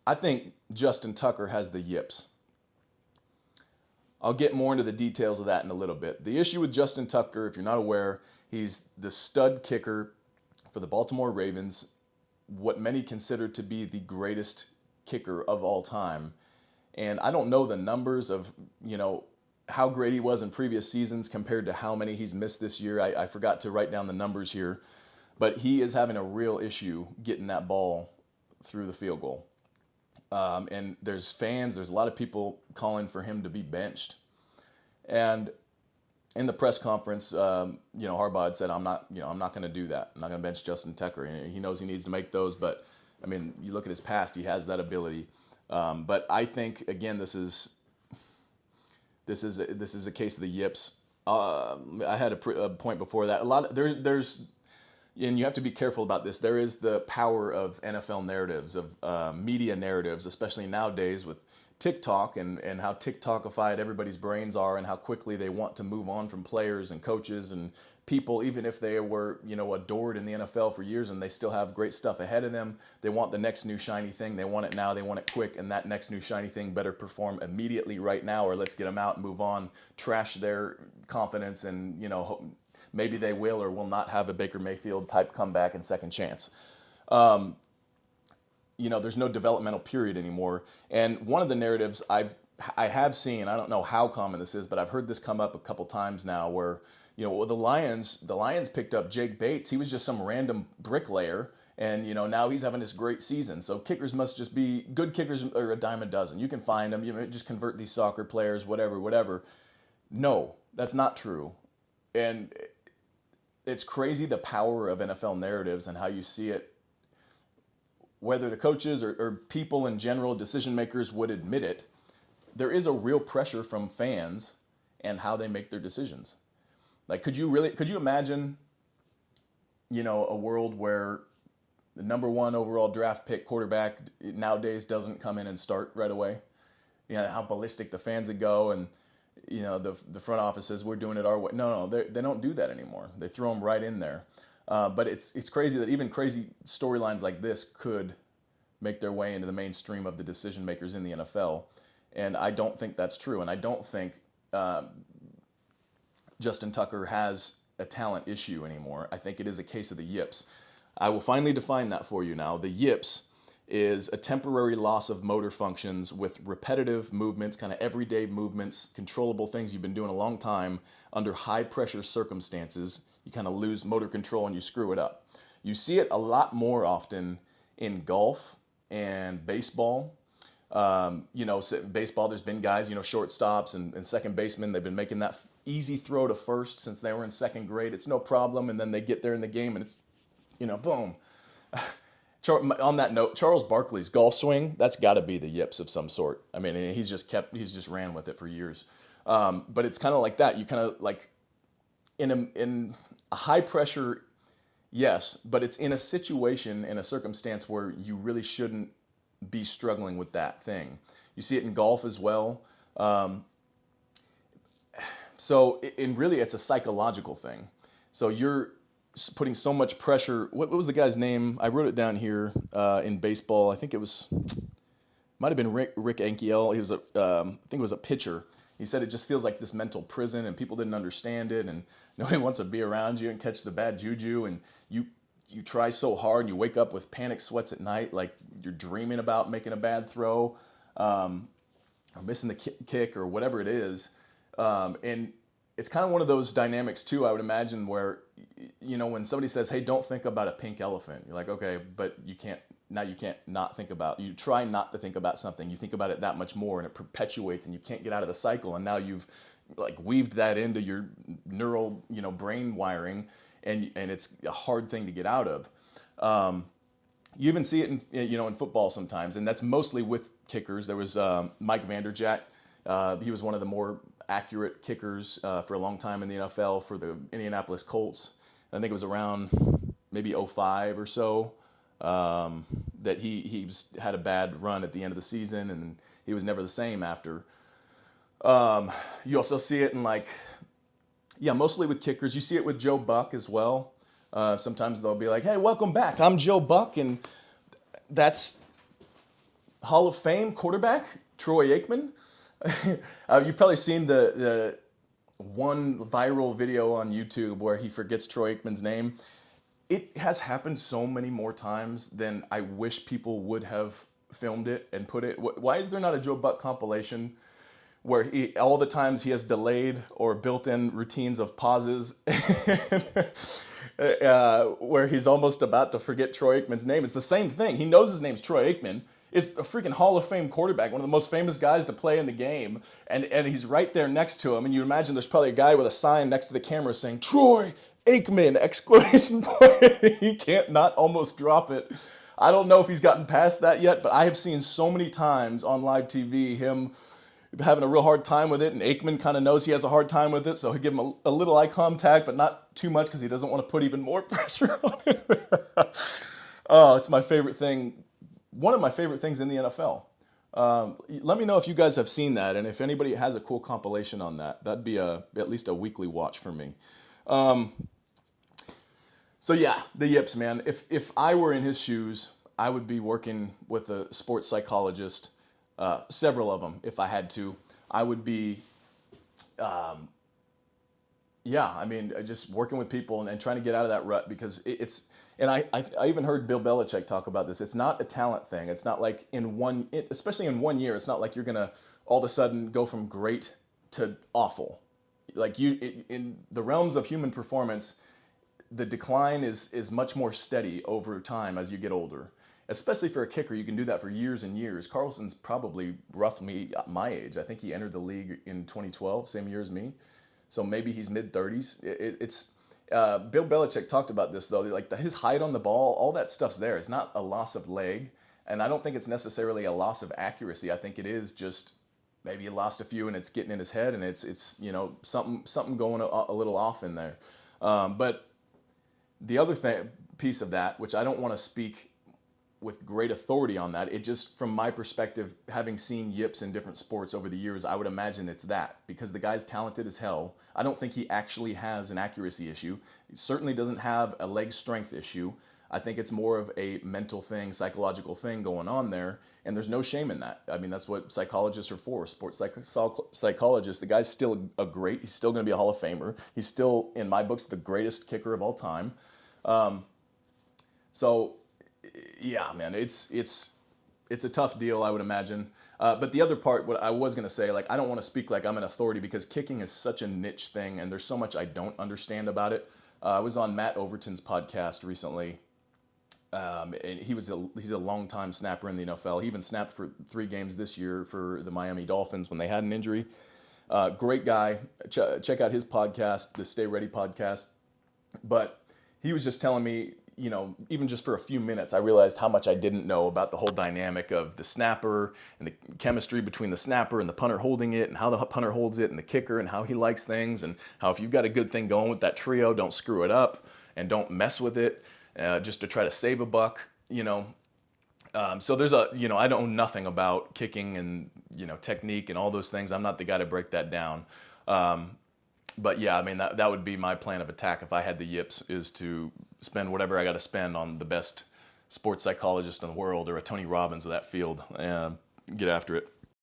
I think Justin Tucker has the yips. I'll get more into the details of that in a little bit. The issue with Justin Tucker, if you're not aware, he's the stud kicker for the Baltimore Ravens, what many consider to be the greatest kicker of all time. And I don't know the numbers of, how great he was in previous seasons compared to how many he's missed this year. I forgot to write down the numbers here. But he is having a real issue getting that ball through the field goal. And there's a lot of people calling for him to be benched. And in the press conference, Harbaugh had said, I'm not going to do that. I'm not going to bench Justin Tucker. And he knows he needs to make those, but I mean, you look at his past, he has that ability. But I think again, this is a case of the yips. I had a point before that. And you have to be careful about this. There is the power of NFL narratives, of media narratives, especially nowadays with TikTok and how TikTokified everybody's brains are and how quickly they want to move on from players and coaches and people, even if they were, adored in the NFL for years and they still have great stuff ahead of them. They want the next new shiny thing. They want it now. They want it quick. And that next new shiny thing better perform immediately right now, or let's get them out and move on, trash their confidence, and, maybe they will or will not have a Baker Mayfield type comeback and second chance. There's no developmental period anymore. And one of the narratives I have seen, I don't know how common this is, but I've heard this come up a couple times now where, the Lions picked up Jake Bates. He was just some random bricklayer. And, now he's having this great season. So kickers must just be good kickers, or a dime a dozen. You can find them, just convert these soccer players, whatever. No, that's not true. And it's crazy the power of NFL narratives and how you see it, whether the coaches or people in general, decision makers, would admit it. There is a real pressure from fans and how they make their decisions. Like, could you imagine, a world where the number one overall draft pick quarterback nowadays doesn't come in and start right away? How ballistic the fans would go, and the front office says we're doing it our way. No, they don't do that anymore. They throw them right in there. But it's crazy that even crazy storylines like this could make their way into the mainstream of the decision makers in the NFL. And I don't think that's true. And I don't think Justin Tucker has a talent issue anymore. I think it is a case of the yips. I will finally define that for you now. The yips is a temporary loss of motor functions with repetitive movements, kind of everyday movements, controllable things you've been doing a long time under high pressure circumstances. You kind of lose motor control and you screw it up. You see it a lot more often in golf and baseball. Baseball, there's been guys, shortstops and second basemen, they've been making that easy throw to first since they were in second grade. It's no problem. And then they get there in the game and it's, boom. On that note, Charles Barkley's golf swing, that's got to be the yips of some sort. I mean, he's just ran with it for years. But it's kind of like that. You kind of like in a high pressure, yes, but it's in a situation, in a circumstance where you really shouldn't be struggling with that thing. You see it in golf as well. So really, it's a psychological thing. So you're putting so much pressure. What was the guy's name? I wrote it down here in baseball. I think it might have been Rick Ankiel. He was I think it was a pitcher. He said it just feels like this mental prison, and people didn't understand it, and nobody wants to be around you and catch the bad juju, and you try so hard, and you wake up with panic sweats at night, like you're dreaming about making a bad throw, or missing the kick, or whatever it is, and it's kind of one of those dynamics too, I would imagine, where, when somebody says, hey, don't think about a pink elephant, you're like, okay, but you can't not think about, you try not to think about something, you think about it that much more, and it perpetuates, and you can't get out of the cycle, and now you've like weaved that into your neural, brain wiring, and it's a hard thing to get out of. You even see it in football sometimes, and that's mostly with kickers. There was Mike Vanderjagt. He was one of the more accurate kickers for a long time in the NFL for the Indianapolis Colts. I think it was around maybe 05 or so that he had a bad run at the end of the season, and he was never the same after. You also see it in mostly with kickers. You see it with Joe Buck as well. Sometimes they'll be like, hey, welcome back. I'm Joe Buck, and that's Hall of Fame quarterback, Troy Aikman. You've probably seen the one viral video on YouTube where he forgets Troy Aikman's name. It has happened so many more times than I wish people would have filmed it and put it. Why is there not a Joe Buck compilation where all the times he has delayed or built-in routines of pauses where he's almost about to forget Troy Aikman's name? It's the same thing. He knows his name's Troy Aikman. Is a freaking Hall of Fame quarterback, one of the most famous guys to play in the game, and he's right there next to him, and you imagine there's probably a guy with a sign next to the camera saying, Troy Aikman, exclamation point. He can't not almost drop it. I don't know if he's gotten past that yet, but I have seen so many times on live TV him having a real hard time with it, and Aikman kind of knows he has a hard time with it, so he'll give him a little eye contact, but not too much because he doesn't want to put even more pressure on him. Oh, it's my favorite thing. One of my favorite things in the NFL. Let me know if you guys have seen that, and if anybody has a cool compilation on that. That'd be at least a weekly watch for me. So yeah, the Yips, man. If I were in his shoes, I would be working with a sports psychologist, several of them if I had to. I would be, just working with people and trying to get out of that rut because it's. And I even heard Bill Belichick talk about this. It's not a talent thing. It's not like especially in 1 year, it's not like you're going to all of a sudden go from great to awful. Like in the realms of human performance, the decline is much more steady over time as you get older. Especially for a kicker, you can do that for years and years. Carlson's probably roughly my age. I think he entered the league in 2012, same year as me. So maybe he's mid-30s. Bill Belichick talked about this though, like his height on the ball, all that stuff's there. It's not a loss of leg, and I don't think it's necessarily a loss of accuracy. I think it is just maybe he lost a few and it's getting in his head, and it's something going a little off in there. But the other piece of that, which I don't want to speak with great authority on that, it just from my perspective, having seen Yips in different sports over the years, I would imagine it's that because the guy's talented as hell. I don't think he actually has an accuracy issue. He certainly doesn't have a leg strength issue. I think it's more of a mental thing, psychological thing going on there, and there's no shame in that. I mean, that's what psychologists are for, sports psychologists. The guy's still he's still going to be a Hall of Famer. He's still, in my books, the greatest kicker of all time. So yeah, man, it's a tough deal, I would imagine. But the other part, what I was going to say, like, I don't want to speak like I'm an authority because kicking is such a niche thing and there's so much I don't understand about it. I was on Matt Overton's podcast recently, and he's a longtime snapper in the NFL. He even snapped for 3 games this year for the Miami Dolphins when they had an injury. Great guy. Check out his podcast, the Stay Ready podcast. But he was just telling me, even just for a few minutes, I realized how much I didn't know about the whole dynamic of the snapper and the chemistry between the snapper and the punter holding it and how the punter holds it and the kicker and how he likes things and how if you've got a good thing going with that trio, don't screw it up and don't mess with it just to try to save a buck, So there's I don't know nothing about kicking and, technique and all those things. I'm not the guy to break that down. But yeah, I mean, that would be my plan of attack if I had the Yips, is to spend whatever I got to spend on the best sports psychologist in the world or a Tony Robbins of that field and get after it.